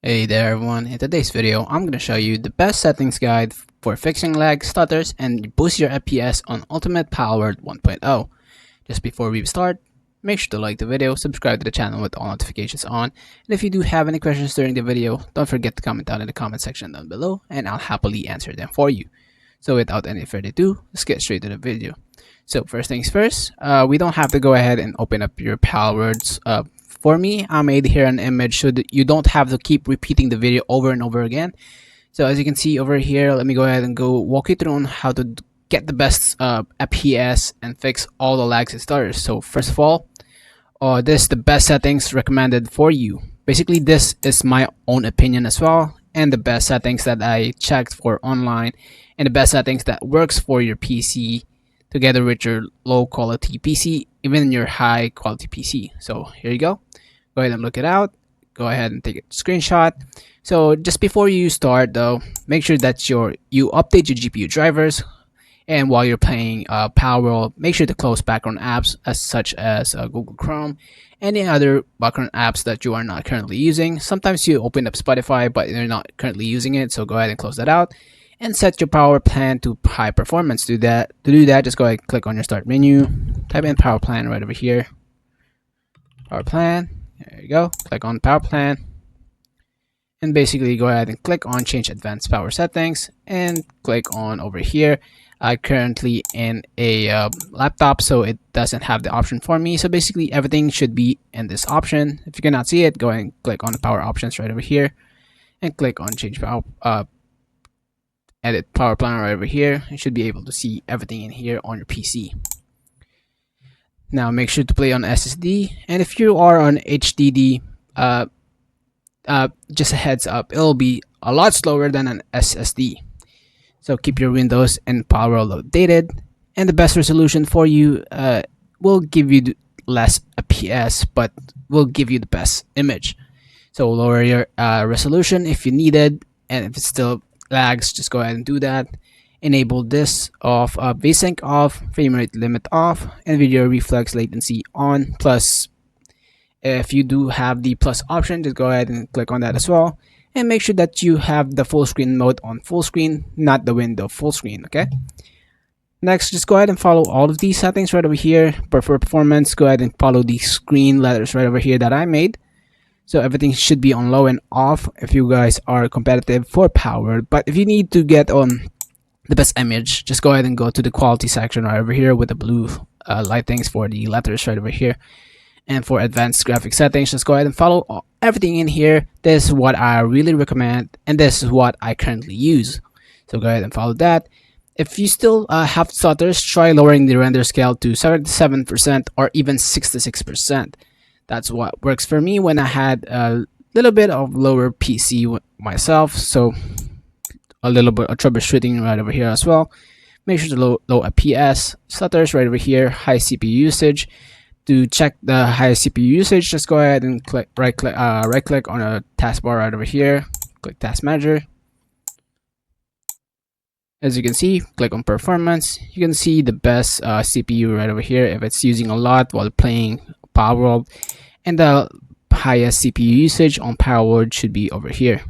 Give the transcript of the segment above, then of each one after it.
Hey there everyone, in today's video I'm going to show you the best settings guide for fixing lag, stutters, and boost your FPS on Ultimate Palworld 1.0. Just before we start, make sure to like the video, subscribe to the channel with all notifications on, and if you do have any questions during the video, don't forget to comment down in the comment section down below and I'll happily answer them for you. So without any further ado, let's get straight to the video. So first things first, we don't have to go ahead and open up your Palworlds. For me, I made here an image so that you don't have to keep repeating the video over and over again. So as you can see over here, let me go ahead and go walk you through on how to get the best FPS and fix all the lags and stutters. So first of all, this is the best settings recommended for you. Basically, this is my own opinion as well, and the best settings that I checked for online, and the best settings that works for your PC together with your low quality PC, even your high quality PC. So here you go. Go ahead and look it out. Go ahead and take a screenshot. So just before you start though, make sure that you update your GPU drivers. And while you're playing Palworld, make sure to close background apps such as Google Chrome, any other background apps that you are not currently using. Sometimes you open up Spotify, but you're not currently using it, so go ahead and close that out. And set your power plan to high performance. To do that, just go ahead and click on your start menu. Type in power plan right over here. Power plan. There you go. Click on power plan. And basically go ahead and click on change advanced power settings and click on over here. I currently in a laptop, so it doesn't have the option for me. So basically everything should be in this option. If you cannot see it, go ahead and click on the power options right over here and click on change power edit power plan right over here. You should be able to see everything in here on your PC. Now make sure to play on SSD, and if you are on HDD, just a heads up, it'll be a lot slower than an SSD. So keep your Windows and Palworld updated, and the best resolution for you will give you less FPS, but will give you the best image. So lower your resolution if you needed, and if it's still lags, just go ahead and do that. Enable this off, VSync off, frame rate limit off, and video reflex latency on. Plus, if you do have the plus option, just go ahead and click on that as well. And make sure that you have the full screen mode on full screen, not the window full screen. Okay. Next, just go ahead and follow all of these settings right over here. For performance, go ahead and follow the screen letters right over here that I made. So everything should be on low and off if you guys are competitive for power. But if you need to get on the best image, just go ahead and go to the quality section right over here with the blue lightings for the letters right over here. And for advanced graphic settings, just go ahead and follow everything in here. This is what I really recommend, and this is what I currently use. So go ahead and follow that. If you still have stutters, try lowering the render scale to 77% or even 66%. That's what works for me when I had a little bit of lower PC myself. So a little bit of troubleshooting right over here as well. Make sure to low FPS, stutters right over here, high CPU usage. To check the high CPU usage, just go ahead and right click on a taskbar right over here. Click Task Manager. As you can see, click on Performance. You can see the best CPU right over here if it's using a lot while playing Palworld, and the highest CPU usage on Palworld should be over here.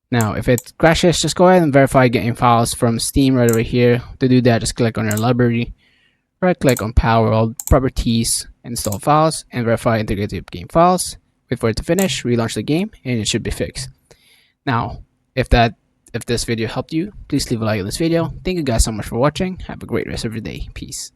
Now, if it crashes, just go ahead and verify game files from Steam right over here. To do that, just click on your library. Right click on Palworld, Properties, Install Files, and verify integrated game files. Wait for it to finish, relaunch the game, and it should be fixed. Now, if this video helped you, please leave a like on this video. Thank you guys so much for watching. Have a great rest of your day. Peace.